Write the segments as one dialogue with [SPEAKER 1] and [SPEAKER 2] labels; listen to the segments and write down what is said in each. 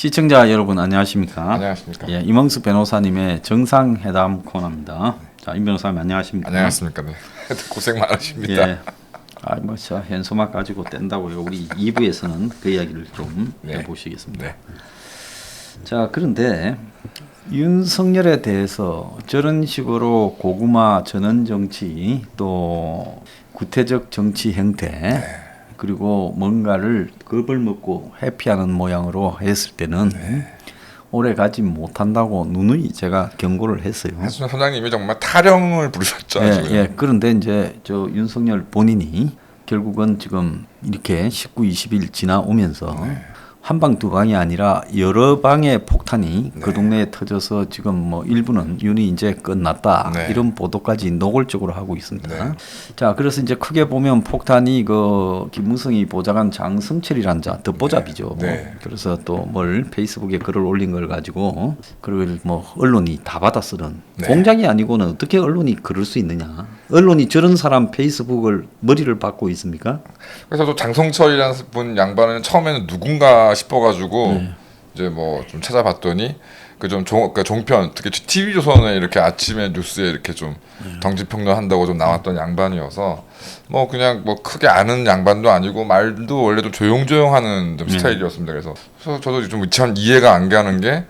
[SPEAKER 1] 시청자 여러분 안녕하십니까?
[SPEAKER 2] 안녕하십니까?
[SPEAKER 1] 예, 임흥수 변호사님의 정상회담 코너입니다. 자, 임 변호사님 안녕하십니까?
[SPEAKER 2] 안녕하십니까? 네. 고생 많으십니다.
[SPEAKER 1] 예. 저 현수막 가지고 뗀다고요. 우리 2부에서는 그 이야기를 좀
[SPEAKER 2] 네.
[SPEAKER 1] 해보시겠습니다.
[SPEAKER 2] 네.
[SPEAKER 1] 자, 그런데 윤석열에 대해서 저런 식으로 고구마 전원 정치 또 구태적 정치 형태 그리고 뭔가를 겁을 먹고 회피하는 모양으로 했을 때는 오래 가지 못한다고 누누이 제가 경고를 했어요.
[SPEAKER 2] 한순 소장님이 정말 타령을 부르셨죠.
[SPEAKER 1] 예. 그런데 이제 저 윤석열 본인이 결국은 지금 이렇게 19, 20일 지나오면서 한 방 두 방이 아니라 여러 방의 폭탄이 그 동네에 터져서 지금 뭐 일부는 윤이 이제 끝났다 이런 보도까지 노골적으로 하고 있습니다. 자, 그래서 이제 크게 보면 폭탄이 그 김무성이 보좌관 장성철이란 자 듣보잡이죠. 그래서 또 뭘 페이스북에 글을 올린 걸 가지고 그걸 뭐 언론이 다 받아 쓰는 공작이 아니고는 어떻게 언론이 그럴 수 있느냐? 언론이 저런 사람 페이스북을 머리를 박고 있습니까?
[SPEAKER 2] 그래서 또 장성철이라는 분 양반은 처음에는 누군가 싶어가지고 이제 뭐 좀 찾아봤더니 그 좀 그러니까 종편 특히 TV조선에 이렇게 아침에 뉴스에 이렇게 좀 정치평론한다고 좀 나왔던 양반이어서 뭐 그냥 뭐 크게 아는 양반도 아니고 말도 원래 좀 조용조용하는 좀 스타일이었습니다. 그래서 저도 좀 참 이해가 안 가는 게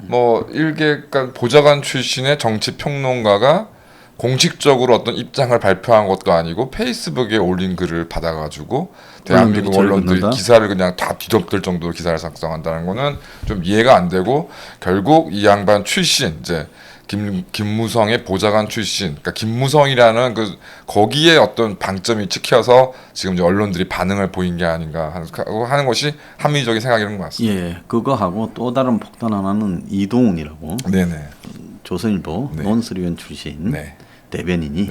[SPEAKER 2] 뭐 일개 그러니까 보좌관 출신의 정치평론가가 공식적으로 어떤 입장을 발표한 것도 아니고 페이스북에 올린 글을 받아가지고 대한민국 언론들이 기사를 그냥 다 뒤덮을 정도로 기사를 작성한다는 거는 좀 이해가 안 되고 결국 이 양반 출신 이제 김무성의 보좌관 출신 그러니까 김무성이라는 그 거기에 어떤 방점이 찍혀서 지금 이제 언론들이 반응을 보인 게 아닌가 하는 것이 합리적인 생각인 것 같습니다.
[SPEAKER 1] 예, 그거하고 또 다른 폭탄 하나는 이동훈이라고 조선일보 논설위원 출신 대변인이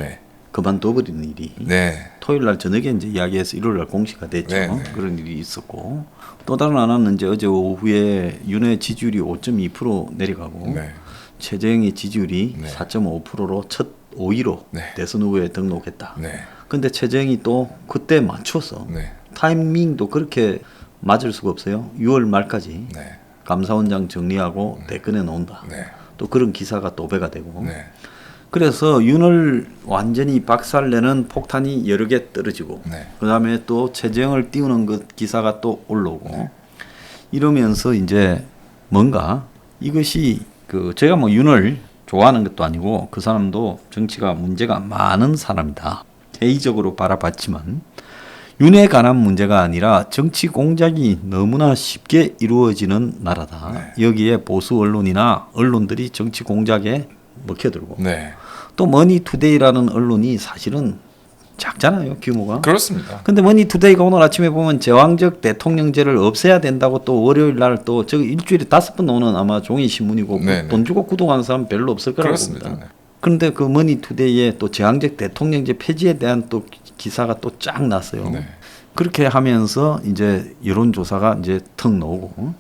[SPEAKER 1] 그만둬버리는 일이 토요일 날 저녁에 이제 이야기해서 일요일 날 공시가 됐죠. 그런 일이 있었고 또 다른 하나는 이제 어제 오후에 윤회 지지율이 5.2% 내려가고 최재형의 지지율이 4.5%로 첫 5위로 대선 후보에 등록했다. 근데 최재형이 또 그때 맞춰서 타이밍도 그렇게 맞을 수가 없어요. 6월 말까지 감사원장 정리하고 대권에 놓는다. 또 그런 기사가 도배가 되고 그래서 윤을 완전히 박살내는 폭탄이 여러 개 떨어지고 그다음에 또 최재형을 띄우는 그 기사가 또 올라오고 이러면서 이제 뭔가 이것이 그 제가 뭐 윤을 좋아하는 것도 아니고 그 사람도 정치가 문제가 많은 사람이다. 회의적으로 바라봤지만 윤에 관한 문제가 아니라 정치 공작이 너무나 쉽게 이루어지는 나라다. 여기에 보수 언론이나 언론들이 정치 공작에 먹혀들고 또 머니투데이라는 언론이 사실은 작잖아요, 규모가.
[SPEAKER 2] 그렇습니다.
[SPEAKER 1] 근데 머니투데이가 오늘 아침에 보면 제왕적 대통령제를 없애야 된다고 또 월요일 날 또 저 일주일에 5번 나오는 아마 종이 신문이고 돈 주고 구독하는 사람 별로 없을 거라고 봅니다. 그런데 그 머니투데이에 또 제왕적 대통령제 폐지에 대한 또 기사가 또 쫙 났어요. 그렇게 하면서 이제 여론조사가 이제 턱 나오고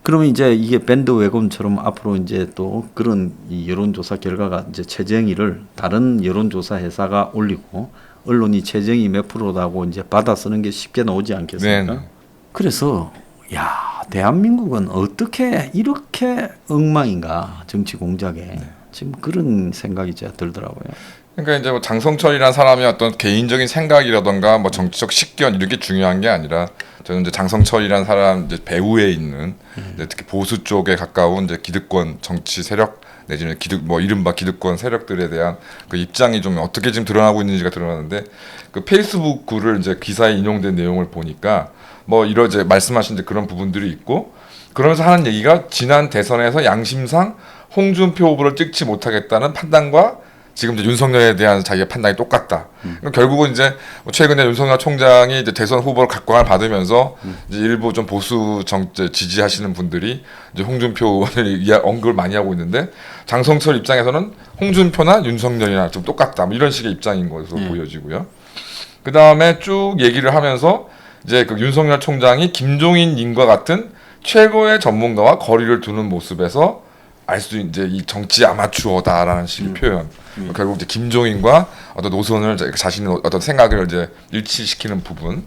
[SPEAKER 1] 그러면 이제 이게 밴드 웨건처럼 앞으로 이제 또 그런 이 여론조사 결과가 이제 최재형이를 다른 여론조사 회사가 올리고 언론이 최재형이 몇 프로라고 이제 받아 쓰는 게 쉽게 나오지 않겠습니까? 그래서 야 대한민국은 어떻게 이렇게 엉망인가 정치 공작에 지금 그런 생각이 제가 들더라고요.
[SPEAKER 2] 그러니까 이제 뭐 장성철이라는 사람의 어떤 개인적인 생각이라던가 뭐 정치적 식견 이런 게 중요한 게 아니라 저는 이제 장성철이라는 사람 이제 배후에 있는 이제 특히 보수 쪽에 가까운 이제 기득권 정치 세력 내지는 뭐 이른바 기득권 세력들에 대한 그 입장이 좀 어떻게 지금 드러나고 있는지가 드러나는데 그 페이스북 글을 이제 기사에 인용된 내용을 보니까 뭐 이제 말씀하신 이제 그런 부분들이 있고 그러면서 하는 얘기가 지난 대선에서 양심상 홍준표 후보를 찍지 못하겠다는 판단과 지금 이제 윤석열에 대한 자기의 판단이 똑같다. 그러니까 결국은 이제 최근에 윤석열 총장이 이제 대선 후보를 각광을 받으면서 이제 일부 좀 보수 지지하시는 분들이 이제 홍준표 의원을 언급을 많이 하고 있는데 장성철 입장에서는 홍준표나 윤석열이나 좀 똑같다. 뭐 이런 식의 입장인 것으로 보여지고요. 그 다음에 쭉 얘기를 하면서 이제 그 윤석열 총장이 김종인님과 같은 최고의 전문가와 거리를 두는 모습에서 알 수 이제 이 정치 아마추어다라는 식의 표현. 결국 이제 김종인과 어떤 노선을 자신의 어떤 생각을 이제 일치시키는 부분.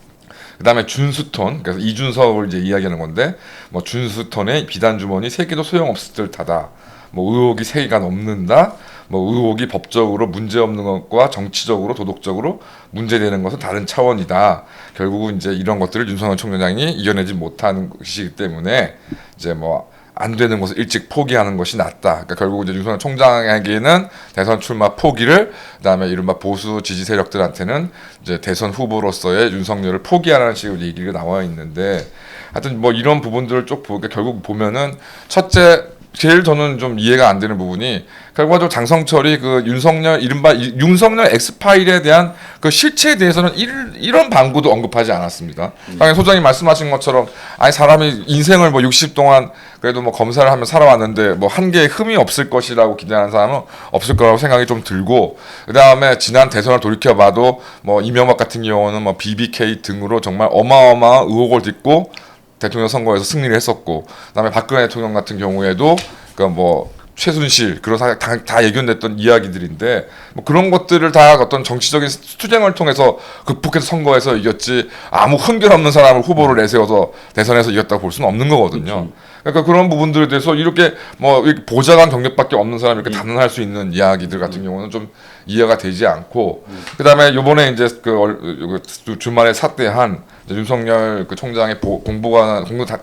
[SPEAKER 2] 그다음에 준수톤, 그래서 이준석을 이제 이야기하는 건데 뭐 준수톤의 비단 주머니 3개도 소용없을 듯하다. 뭐 의혹이 3개가 넘는다. 뭐 의혹이 법적으로 문제 없는 것과 정치적으로 도덕적으로 문제되는 것은 다른 차원이다. 결국은 이제 이런 것들을 윤석열 총장이 이겨내지 못하는 것이기 때문에 이제 뭐 안 되는 것을 일찍 포기하는 것이 낫다. 그러니까 결국 이제 윤석열 총장에게는 대선 출마 포기를, 그다음에 이른바 보수 지지 세력들한테는 이제 대선 후보로서의 윤석열을 포기하라는 식으로 얘기가 나와 있는데, 하여튼 뭐 이런 부분들을 쭉 보게 결국 보면은 첫째 제일 저는 좀 이해가 안 되는 부분이 결과적으로 장성철이 그 윤석열 이른바 윤석열 엑스파일에 대한 그 실체에 대해서는 이런 방구도 언급하지 않았습니다. 당연히 소장님 말씀하신 것처럼 아니 사람이 인생을 뭐 60 동안 그래도 뭐 검사를 하며 살아왔는데 뭐 한 개의 흠이 없을 것이라고 기대하는 사람은 없을 거라고 생각이 좀 들고, 그다음에 지난 대선을 돌이켜봐도 뭐 이명박 같은 경우는 뭐 BBK 등으로 정말 어마어마한 의혹을 딛고 대통령 선거에서 승리를 했었고, 그다음에 박근혜 대통령 같은 경우에도 그러니까 뭐 최순실 그런 다 예견됐던 이야기들인데 뭐 그런 것들을 다 어떤 정치적인 투쟁을 통해서 극복해서 선거에서 이겼지 아무 흔결 없는 사람을 후보를 내세워서 대선에서 이겼다고 볼 수는 없는 거거든요. 그러니까 그런 부분들에 대해서 이렇게 뭐 보좌관 경력밖에 없는 사람이 이렇게 단언할 수 있는 이야기들 같은 경우는 좀 이해가 되지 않고, 그다음에 요번에 이제 그 주말에 사퇴한 윤석열 그 총장의 공보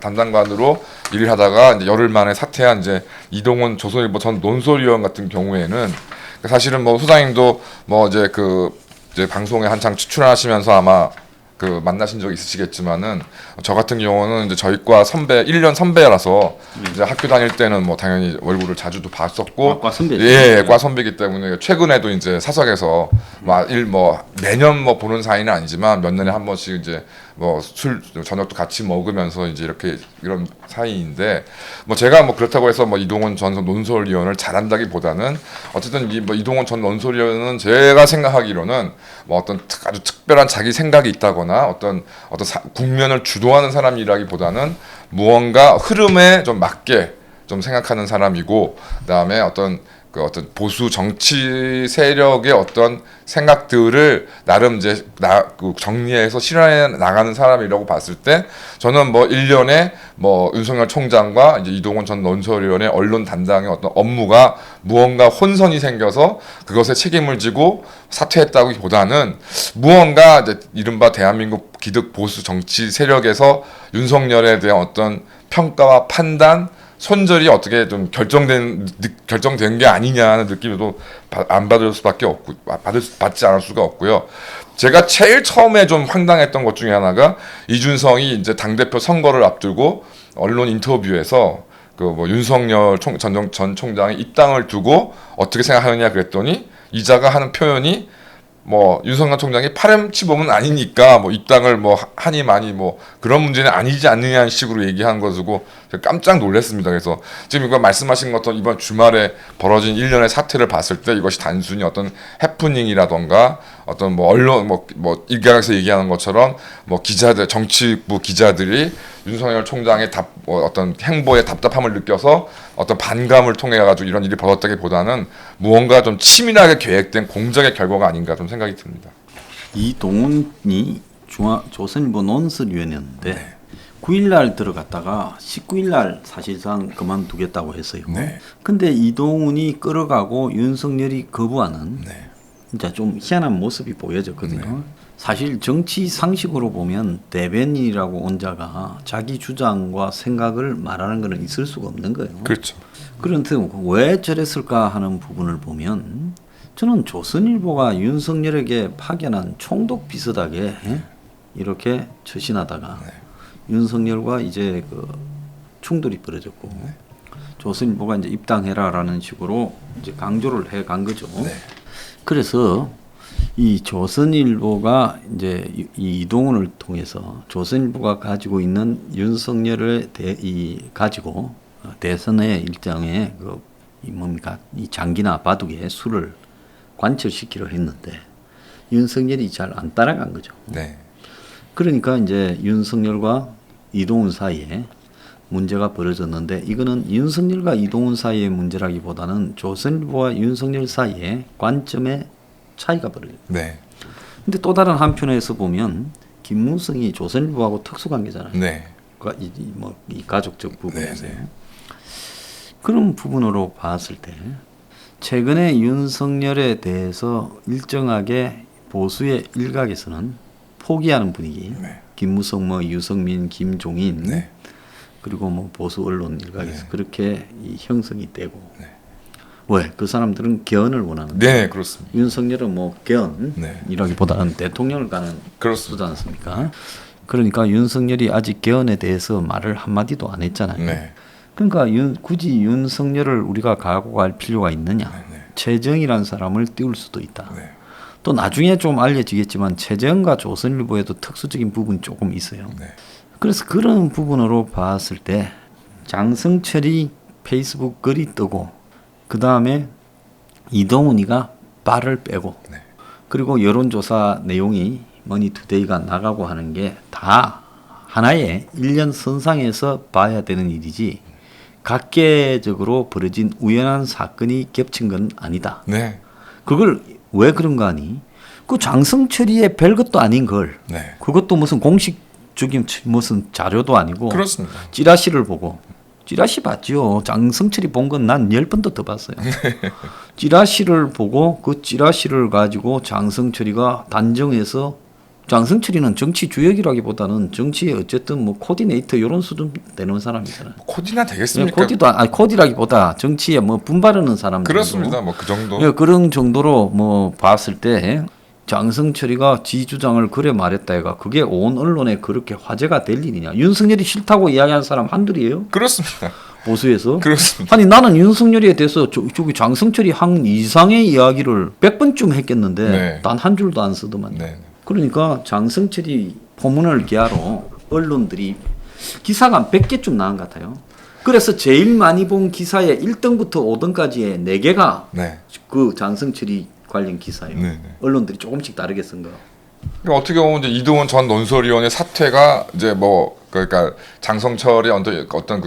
[SPEAKER 2] 담당관으로 일을 하다가 이제 열흘 만에 사퇴한 이제 이동훈 조선일보 전 논설위원 같은 경우에는 사실은 뭐 소장님도 뭐 이제 방송에 한창 출연하시면서 아마 그 만나신 적이 있으시겠지만은 저 같은 경우는 이제 저희과 선배 1년 선배라서 이제 학교 다닐 때는 뭐 당연히 얼굴을 자주도 봤었고,
[SPEAKER 1] 과 선배
[SPEAKER 2] 예, 과 선배이기 때문에 최근에도 이제 사석에서 뭐 매년 뭐 보는 사이는 아니지만 몇 년에 한 번씩 이제 뭐 술 저녁도 같이 먹으면서 이제 이렇게 이런 사이인데, 뭐 제가 뭐 그렇다고 해서 뭐 이동훈 전 논설위원을 잘한다기보다는 어쨌든 뭐 이동훈 전 논설위원은 제가 생각하기로는 뭐 어떤 아주 특별한 자기 생각이 있다거나 어떤 국면을 주도하는 사람이라기보다는 무언가 흐름에 좀 맞게 좀 생각하는 사람이고, 그다음에 어떤 보수 정치 세력의 어떤 생각들을 나름 이제 정리해서 실현해 나가는 사람이라고 봤을 때, 저는 뭐 1년에 뭐 윤석열 총장과 이제 이동훈 전 논설위원의 언론 담당의 어떤 업무가 무언가 혼선이 생겨서 그것에 책임을 지고 사퇴했다기보다는 무언가 이제 이른바 대한민국 기득 보수 정치 세력에서 윤석열에 대한 어떤 평가와 판단, 손절이 어떻게 좀 결정된 게 아니냐는 느낌도 안 받을 수밖에 없고 받지 않을 수가 없고요. 제가 제일 처음에 좀 황당했던 것 중에 하나가 이준성이 이제 당대표 선거를 앞두고 언론 인터뷰에서 그 뭐 윤석열 전 총장의 입당을 두고 어떻게 생각하느냐 그랬더니 이자가 하는 표현이 뭐 윤석열 총장이 파렴치범은 아니니까 뭐 입당을 뭐 하니 많이 뭐 그런 문제는 아니지 않느냐는 식으로 얘기한 것이고 깜짝 놀랐습니다. 그래서 지금 이거 말씀하신 것처럼 이번 주말에 벌어진 일련의 사태를 봤을 때 이것이 단순히 어떤 해프닝이라던가 어떤 뭐 언론 뭐 일각에서 얘기하는 것처럼 뭐 기자들 정치부 기자들이 윤석열 총장의 어떤 행보에 답답함을 느껴서 어떤 반감을 통해 가지고 이런 일이 벌어졌다기보다는 무언가 좀 치밀하게 계획된 공작의 결과가 아닌가 좀 생각이 듭니다.
[SPEAKER 1] 이동훈이 조선일보 논설위원이었는데 9일날 들어갔다가 19일날 사실상 그만두겠다고 했어요. 근데 이동훈이 끌어가고 윤석열이 거부하는 진짜 좀 희한한 모습이 보여졌거든요. 사실 정치 상식으로 보면 대변인이라고 온 자가 자기 주장과 생각을 말하는 것은 있을 수가 없는 거예요.
[SPEAKER 2] 그렇죠.
[SPEAKER 1] 그런데 왜 저랬을까 하는 부분을 보면 저는 조선일보가 윤석열에게 파견한 총독 비슷하게 이렇게 처신하다가 윤석열과 이제 그 충돌이 벌어졌고 조선일보가 이제 입당해라라는 식으로 이제 강조를 해 간 거죠. 그래서 이 조선일보가 이제 이 이동훈을 통해서 조선일보가 가지고 있는 윤석열을 가지고 대선의 일정에 이 장기나 바둑에 수를 관철시키려 했는데 윤석열이 잘 안 따라간 거죠. 그러니까 이제 윤석열과 이동훈 사이에 문제가 벌어졌는데 이거는 윤석열과 이동훈 사이의 문제라기보다는 조선일보와 윤석열 사이에 관점의 차이가 벌어져요. 근데 또 다른 한편에서 보면 김무성이 조선일보하고 특수관계잖아요.
[SPEAKER 2] 네.
[SPEAKER 1] 이 가족적 부분에서
[SPEAKER 2] 네.
[SPEAKER 1] 그런 부분으로 봤을 때 최근에 윤석열에 대해서 일정하게 보수의 일각에서는 포기하는 분위기.
[SPEAKER 2] 네.
[SPEAKER 1] 김무성, 유성민, 김종인
[SPEAKER 2] 네.
[SPEAKER 1] 그리고 보수 언론 일각에서
[SPEAKER 2] 네.
[SPEAKER 1] 그렇게 이 형성이 되고
[SPEAKER 2] 네.
[SPEAKER 1] 왜? 그 사람들은 개헌을 원하는
[SPEAKER 2] 네, 그렇습니다.
[SPEAKER 1] 윤석열은 개헌이라기보다는 대통령을 가는 수지 않습니까? 그러니까 윤석열이 아직 개헌에 대해서 말을 한마디도 안 했잖아요.
[SPEAKER 2] 네.
[SPEAKER 1] 그러니까 굳이 윤석열을 우리가 가고 갈 필요가 있느냐.
[SPEAKER 2] 네.
[SPEAKER 1] 최정이라는 사람을 띄울 수도 있다.
[SPEAKER 2] 네.
[SPEAKER 1] 또 나중에 좀 알려지겠지만 최재형과 조선일보에도 특수적인 부분이 조금 있어요.
[SPEAKER 2] 네.
[SPEAKER 1] 그래서 그런 부분으로 봤을 때 장성철이 페이스북 글이 뜨고 그 다음에 이동훈이가 발을 빼고
[SPEAKER 2] 네.
[SPEAKER 1] 그리고 여론조사 내용이 머니투데이가 나가고 하는 게 다 하나의 일련 선상에서 봐야 되는 일이지 각계적으로 벌어진 우연한 사건이 겹친 건 아니다.
[SPEAKER 2] 네.
[SPEAKER 1] 그걸 왜 그런가 하니 그 장성철이의 별것도 아닌 걸
[SPEAKER 2] 네.
[SPEAKER 1] 그것도 무슨 공식적인 무슨 자료도 아니고
[SPEAKER 2] 그렇습니다.
[SPEAKER 1] 찌라시를 보고 찌라시 봤죠. 장성철이 본 건 난 10번도 더 봤어요. 찌라시를 보고 그 찌라시를 가지고 장성철이가 단정해서 장성철이는 정치 주역이라기보다는 정치에 어쨌든 코디네이터 이런 수준 되는 사람이잖아요.
[SPEAKER 2] 코디나 되겠습니까?
[SPEAKER 1] 코디라기보다 정치에 분발하는 사람.
[SPEAKER 2] 그렇습니다. 그 정도.
[SPEAKER 1] 네, 그런 정도로 봤을 때 장성철이가 지 주장을 그래 말했다 해가 그게 온 언론에 그렇게 화제가 될 일이냐. 윤석열이 싫다고 이야기하는 사람 한둘이에요?
[SPEAKER 2] 그렇습니다.
[SPEAKER 1] 보수에서.
[SPEAKER 2] 그렇습니다.
[SPEAKER 1] 아니 나는 윤석열에 대해서 저기 장성철이 한 이상의 이야기를 100번쯤 했겠는데
[SPEAKER 2] 네.
[SPEAKER 1] 단 한 줄도 안 쓰더만.
[SPEAKER 2] 네.
[SPEAKER 1] 그러니까 장성철이 포문을 기하러 언론들이 기사가 한 100개쯤 나온 것 같아요. 그래서 제일 많이 본 기사의 1등부터 5등까지의 4개가
[SPEAKER 2] 네.
[SPEAKER 1] 그 장성철이 관련 기사예요.
[SPEAKER 2] 네.
[SPEAKER 1] 언론들이 조금씩 다르게 쓴 거.
[SPEAKER 2] 그러니까 어떻게 보면 이제 이동훈 전 논설위원의 사퇴가 이제 그러니까 장성철의 어떤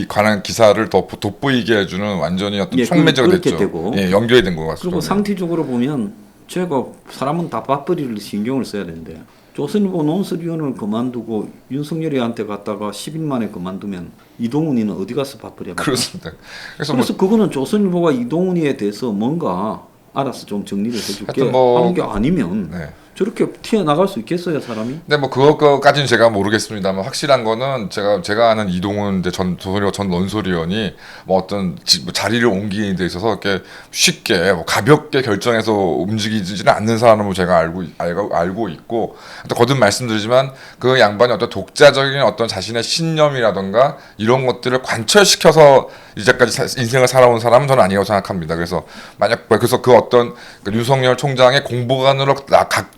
[SPEAKER 2] 관한 기사를 더 돋보이게 해주는 완전히 어떤 촉매제가 됐죠.
[SPEAKER 1] 되고.
[SPEAKER 2] 예, 연결이 된 것 같습니다.
[SPEAKER 1] 그리고 상대적으로 보면 제가 사람은 다 밥벌이를 신경을 써야 되는데 조선일보 논설위원을 그만두고 윤석열이한테 갔다가 10일 만에 그만두면 이동훈이는 어디 가서 밥벌이 합니까?
[SPEAKER 2] 그렇습니다.
[SPEAKER 1] 그래서 그거는 조선일보가 이동훈이에 대해서 뭔가 알아서 좀 정리를 해줄게 하는 게 아니면
[SPEAKER 2] 네.
[SPEAKER 1] 저렇게 튀어나갈 수 있겠어요 사람이?
[SPEAKER 2] 네, 그것까지는 제가 모르겠습니다만 확실한 거는 제가 아는 이동훈 조선일보 전 논설위원이 어떤 자리를 옮기는 데 있어서 이렇게 쉽게 가볍게 결정해서 움직이지는 않는 사람으로 제가 알고 있고 또 거듭 말씀드리지만 그 양반이 어떤 독자적인 어떤 자신의 신념이라던가 이런 것들을 관철시켜서 이제까지 인생을 살아온 사람은 저는 아니라고 생각합니다. 그래서 그래서 그 어떤 윤석열 총장의 공보관으로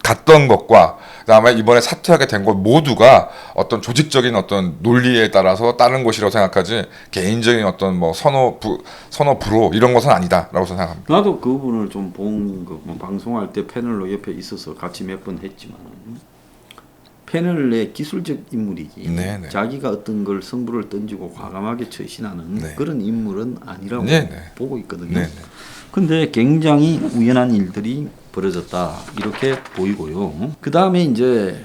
[SPEAKER 2] 갔던 것과 그다음에 이번에 사퇴하게 된 것 모두가 어떤 조직적인 어떤 논리에 따라서 따른 것이라고 생각하지 개인적인 어떤 선호 불호 이런 것은 아니다라고 생각합니다.
[SPEAKER 1] 나도 그 부분을 좀 본 거 방송할 때 패널로 옆에 있어서 같이 몇 번 했지만 패널의 기술적 인물이지
[SPEAKER 2] 네네.
[SPEAKER 1] 자기가 어떤 걸 승부를 던지고 과감하게 처신하는
[SPEAKER 2] 네.
[SPEAKER 1] 그런 인물은 아니라고
[SPEAKER 2] 네네.
[SPEAKER 1] 보고 있거든요.
[SPEAKER 2] 네네.
[SPEAKER 1] 근데 굉장히 우연한 일들이 벌어졌다 이렇게 보이고요. 그 다음에 이제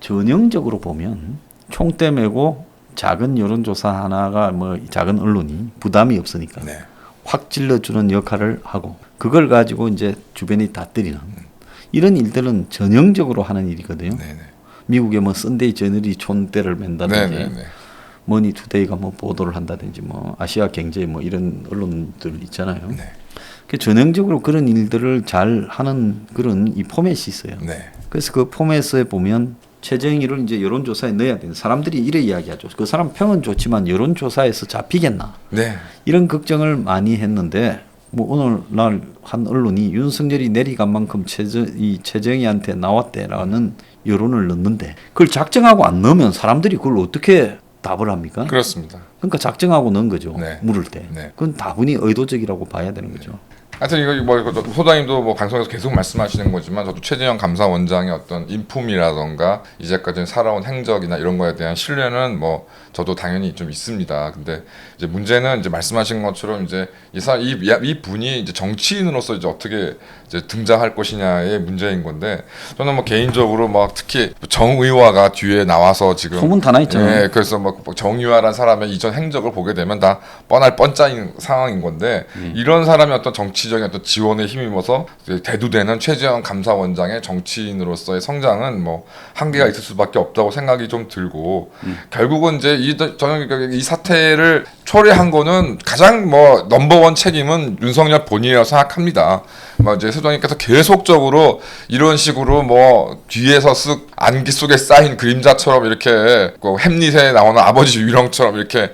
[SPEAKER 1] 전형적으로 보면 총대 메고 작은 여론조사 하나가 작은 언론이 부담이 없으니까
[SPEAKER 2] 네.
[SPEAKER 1] 확 찔러주는 역할을 하고 그걸 가지고 이제 주변이 다 때리는 이런 일들은 전형적으로 하는 일이거든요.
[SPEAKER 2] 네네.
[SPEAKER 1] 미국의 선데이 저널이 촌대를 맨다든지
[SPEAKER 2] 네네네.
[SPEAKER 1] 머니투데이가 보도를 한다든지 아시아 경제 이런 언론들 있잖아요.
[SPEAKER 2] 네.
[SPEAKER 1] 전형적으로 그런 일들을 잘 하는 그런 이 포맷이 있어요.
[SPEAKER 2] 네.
[SPEAKER 1] 그래서 그 포맷에 보면 최정희를 이제 여론조사에 넣어야 되는 사람들이 이래 이야기하죠. 그 사람 평은 좋지만 여론조사에서 잡히겠나?
[SPEAKER 2] 네.
[SPEAKER 1] 이런 걱정을 많이 했는데 오늘날 한 언론이 윤석열이 내리간 만큼 최정희한테 나왔대라는 여론을 넣는데 그걸 작정하고 안 넣으면 사람들이 그걸 어떻게 답을 합니까?
[SPEAKER 2] 그렇습니다.
[SPEAKER 1] 그러니까 작정하고 넣은 거죠.
[SPEAKER 2] 네.
[SPEAKER 1] 물을 때.
[SPEAKER 2] 네.
[SPEAKER 1] 그건 다분히 의도적이라고 봐야 되는 거죠.
[SPEAKER 2] 하여튼 이거 뭐 소장님도 뭐 방송에서 계속 말씀하시는 거지만 저도 최재형 감사원장의 어떤 인품이라던가 이제까지 살아온 행적이나 이런 거에 대한 신뢰는 뭐 저도 당연히 좀 있습니다. 근데 이제 문제는 이제 말씀하신 것처럼 이제 이 분이 이제 정치인으로서 이제 어떻게 이제 등장할 것이냐의 문제인 건데 저는 뭐 개인적으로 막 특히 정의화가 뒤에 나와서 지금
[SPEAKER 1] 소문 다 나 있잖아요.
[SPEAKER 2] 예, 그래서 뭐 정의화란 사람의 이전 행적을 보게 되면 다 뻔할 뻔짜인 상황인 건데 이런 사람이 어떤 정치적인 어떤 지원에 힘입어서 대두되는 최재형 감사원장의 정치인으로서의 성장은 뭐 한계가 있을 수밖에 없다고 생각이 좀 들고 결국은 이제 저는 이 사태를 초래한 거는 가장 뭐 넘버원 책임은 윤석열 본인이라고 생각합니다. 뭐 이제 소장님께서 계속적으로 이런 식으로 뭐 뒤에서 쓱 안기 속에 쌓인 그림자처럼 이렇게 그 햄릿에 나오는 아버지 유령처럼 이렇게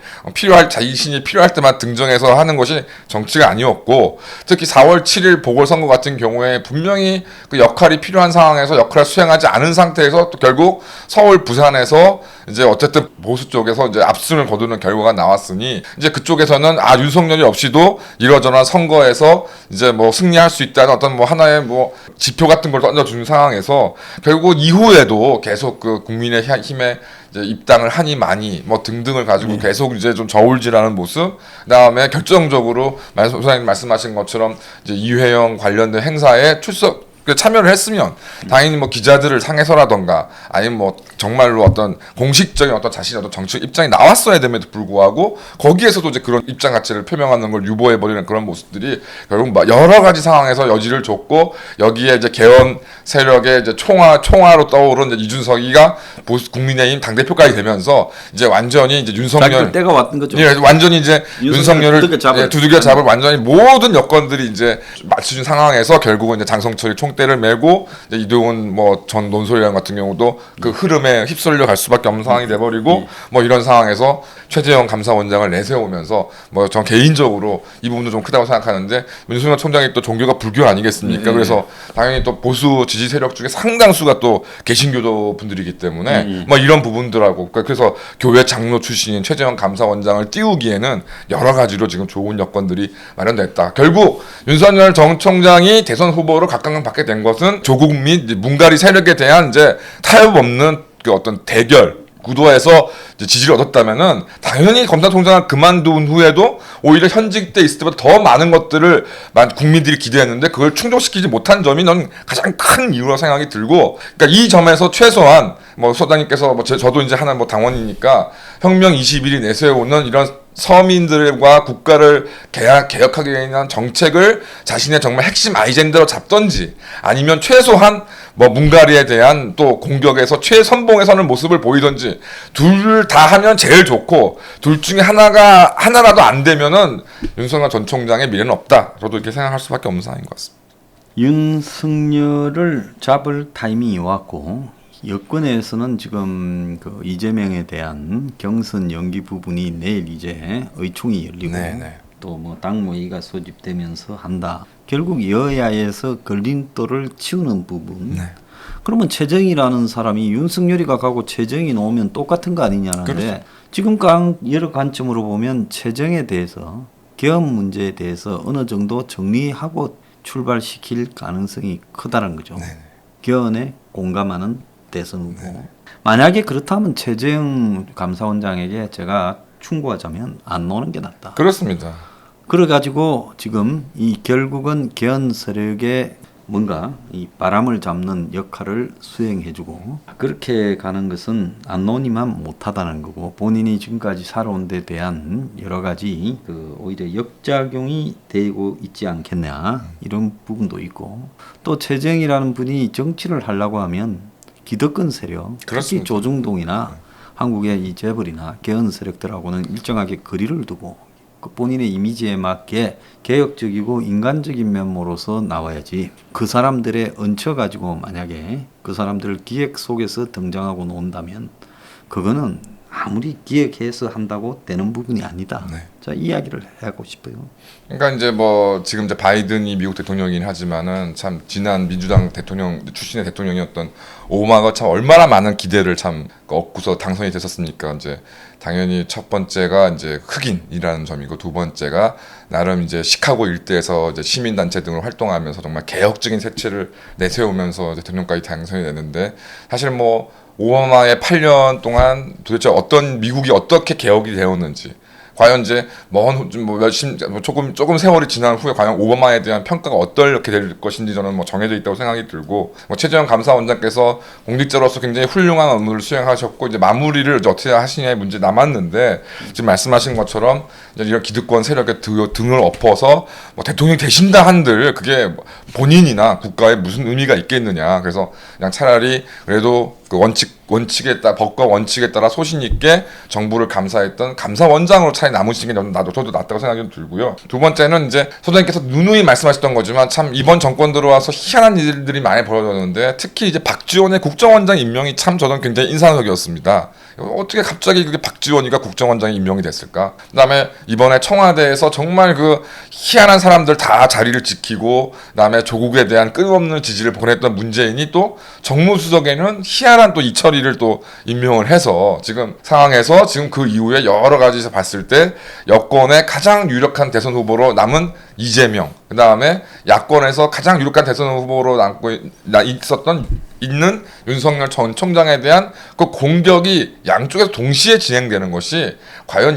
[SPEAKER 2] 자신이 필요할 때만 등장해서 하는 것이 정치가 아니었고 특히 4월 7일 보궐선거 같은 경우에 분명히 그 역할이 필요한 상황에서 역할을 수행하지 않은 상태에서 또 결국 서울 부산에서 이제 어쨌든 보수 쪽에서 이제 압승을 거두는 결과가 나왔으니 이제 그쪽에서는 윤석열이 없이도 이러저러한 선거에서 이제 뭐 승리할 수 있다는 어떤 뭐 하나의 뭐 지표 같은 걸 던져주는 상황에서 결국 이후에도 계속 그 국민의 힘에 이제 입당을 하니 많이 뭐 등등을 가지고 계속 이제 좀 저울질하는 모습. 그다음에 결정적으로 소장님 말씀하신 것처럼 이제 이회영 관련된 행사에 참여를 했으면 당연히 뭐 기자들을 상해서라던가 아니면 뭐 정말로 어떤 공식적인 어떤 자신의 어떤 정치 입장이 나왔어야 됨에도 불구하고 거기에서도 이제 그런 입장 자체를 표명하는 걸 유보해버리는 그런 모습들이 결국 여러 가지 상황에서 여지를 줬고 여기에 이제 개헌 세력의 이제 총화로 떠오른 이제 이준석이가 국민의힘 당대표까지 되면서 이제 완전히 이제 윤석열
[SPEAKER 1] 때가 왔던 거죠.
[SPEAKER 2] 예, 완전히 이제 윤석열을 두들겨 잡을 완전히 모든 여건들이 이제 맞춰준 상황에서 결국은 이제 장성철이 총대를 메고 이제 이동훈 뭐 전 논설위원 같은 경우도 그 흐름에 휩쓸려 갈 수밖에 없는 상황이 돼버리고 뭐 이런 상황에서 최재형 감사원장을 내세우면서 뭐 전 개인적으로 이 부분도 좀 크다고 생각하는데 윤석열 총장이 또 종교가 불교 아니겠습니까? 그래서 당연히 또 보수 지지 세력 중에 상당수가 또 개신교도 분들이기 때문에 뭐 이런 부분들하고 그래서 교회 장로 출신인 최재형 감사원장을 띄우기에는 여러 가지로 지금 좋은 여건들이 마련됐다. 결국 윤석열 전 총장이 대선 후보로 각광받게 된 것은 조국 및 문가리 세력에 대한 이제 타협 없는 그 어떤 대결 구도에서 지지를 얻었다면은 당연히 검찰총장을 그만둔 후에도 오히려 현직 때 있을 때보다 더 많은 것들을 국민들이 기대했는데 그걸 충족시키지 못한 점이 넌 가장 큰 이유라고 생각이 들고 그러니까 이 점에서 최소한 뭐 소장님께서 뭐 저도 이제 하나 뭐 당원이니까 혁명 21이 내세우는 이런 서민들과 국가를 개혁하기 위한 정책을 자신의 정말 핵심 아이젠더로 잡던지 아니면 최소한 뭐 문가리에 대한 또 공격에서 최선봉에 서는 모습을 보이던지 둘 다 하면 제일 좋고 둘 중에 하나라도 안 되면은 윤석열 전 총장의 미래는 없다. 저도 이렇게 생각할 수밖에 없는 상황인 것 같습니다.
[SPEAKER 1] 윤석열을 잡을 타이밍이 왔고 여권에서는 지금 그 이재명에 대한 경선 연기 부분이 내일 이제 의총이 열리고 또 뭐 당무회의가 소집되면서 한다. 결국 여야에서 걸림돌을 치우는 부분. 그러면 최정희라는 사람이 윤석열이가 가고 최정희 놓으면 똑같은 거 아니냐는데 그렇죠. 지금 여러 관점으로 보면 최정에 대해서 개헌 문제에 대해서 어느 정도 정리하고 출발시킬 가능성이 크다는 거죠. 개헌에 공감하는 대선 후보. 만약에 그렇다면 최재형 감사원장에게 제가 충고하자면 안 노는 게 낫다.
[SPEAKER 2] 그렇습니다.
[SPEAKER 1] 그래가지고 지금 이 결국은 개헌 세력의 뭔가 이 바람을 잡는 역할을 수행해주고 그렇게 가는 것은 안 놓으니만 못하다는 거고 본인이 지금까지 살아온 데 대한 여러 가지 그 오히려 역작용이 되고 있지 않겠냐 이런 부분도 있고 또 최재형이라는 분이 정치를 하려고 하면 기득권 세력 특히 조중동이나 한국의 이 재벌이나 개헌 세력들하고는 일정하게 거리를 두고 그 본인의 이미지에 맞게 개혁적이고 인간적인 면모로서 나와야지 그 사람들의 얹혀가지고 만약에 그 사람들 기획 속에서 등장하고 논다면 그거는 아무리 기획해서 한다고 되는 부분이 아니다. 자, 이야기를 하고 싶어요.
[SPEAKER 2] 그러니까 이제 뭐 지금 이제 바이든이 미국 대통령이긴 하지만은 참 지난 민주당 대통령 출신의 대통령이었던 오바마가 참 얼마나 많은 기대를 참 얻고서 당선이 됐었습니까? 이제 당연히 첫 번째가 이제 흑인이라는 점이고 두 번째가 나름 이제 시카고 일대에서 이제 시민단체 등을 활동하면서 정말 개혁적인 색채를 내세우면서 대통령까지 당선이 됐는데 사실 뭐 오바마의 8년 동안 도대체 어떤 미국이 어떻게 개혁이 되었는지 과연 이제 조금 세월이 지난 후에 과연 오바마에 대한 평가가 어떻게 될 것인지 저는 뭐 정해져 있다고 생각이 들고 뭐 최재형 감사원장께서 공직자로서 굉장히 훌륭한 업무를 수행하셨고 이제 마무리를 어떻게 하시냐의 문제 남았는데 지금 말씀하신 것처럼 이제 이런 기득권 세력의 등을 엎어서 뭐 대통령이 되신다 한들 그게 본인이나 국가에 무슨 의미가 있겠느냐. 그래서 그냥 차라리 그래도 그 원칙에 따라 법과 원칙에 따라 소신 있게 정부를 감사했던 감사원장으로 차라리 남으시는 게 저도 낫다고 생각이 좀 들고요. 두 번째는 이제 소장님께서 누누이 말씀하셨던 거지만 참 이번 정권 들어와서 희한한 일들이 많이 벌어졌는데 특히 이제 박지원의 국정원장 임명이 참 저는 굉장히 인상적이었습니다. 어떻게 갑자기 그게 박지원이가 국정원장이 임명이 됐을까? 그다음에 이번에 청와대에서 정말 그 희한한 사람들 다 자리를 지키고 그다음에 조국에 대한 끊임없는 지지를 보냈던 문재인이 또 정무수석에는 희한한 또 이철희를 또 임명을 해서 지금 상황에서 지금 그 이후에 여러 가지에서 봤을 때 여권의 가장 유력한 대선 후보로 남은 이재명, 그 다음에 야권에서 가장 유력한 대선 후보로 있는 윤석열 전 총장에 대한 그 공격이 양쪽에서 동시에 진행되는 것이 과연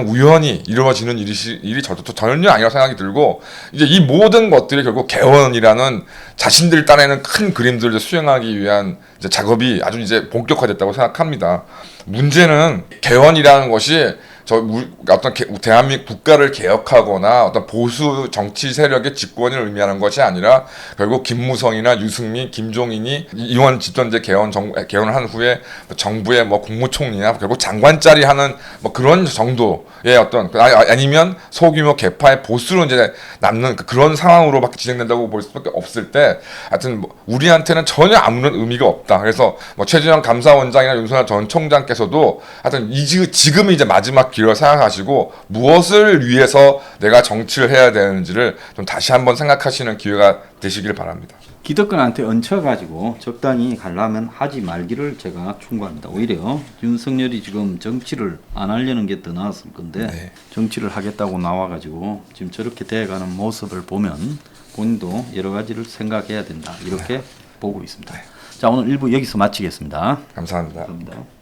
[SPEAKER 2] 우연히 이루어지는 일이 저도 전혀 아니라고 생각이 들고 이제 이 모든 것들이 결국 개헌이라는 자신들이 따내는 큰 그림들을 수행하기 위한 이제 작업이 아주 이제 본격화됐다고 생각합니다. 문제는 개헌이라는 것이 어떤 대한민국 국가를 개혁하거나 어떤 보수 정치 세력의 집권을 의미하는 것이 아니라 결국 김무성이나 유승민, 김종인이 이원 집권제 개헌을 한 후에 정부의 뭐 국무총리나 결국 장관짜리 하는 뭐 그런 정도의 어떤 아니면 소규모 개파의 보수로 이제 남는 그런 상황으로밖에 진행된다고 볼 수밖에 없을 때 하여튼 뭐 우리한테는 전혀 아무런 의미가 없다. 그래서 뭐 최재형 감사원장이나 윤석열 전 총장께서도 하여튼 지금이 이제 마지막 기회를 생각하시고 무엇을 위해서 내가 정치를 해야 되는지를 좀 다시 한번 생각하시는 기회가 되시길 바랍니다.
[SPEAKER 1] 기득권한테 얹혀가지고 적당히 가려면 하지 말기를 제가 충고합니다. 오히려 윤석열이 지금 정치를 안 하려는 게 더 나았을 건데 네. 정치를 하겠다고 나와가지고 지금 저렇게 돼가는 모습을 보면 본인도 여러 가지를 생각해야 된다. 이렇게 네. 보고 있습니다. 네. 자, 오늘 1부 여기서 마치겠습니다.
[SPEAKER 2] 감사합니다.
[SPEAKER 1] 감사합니다.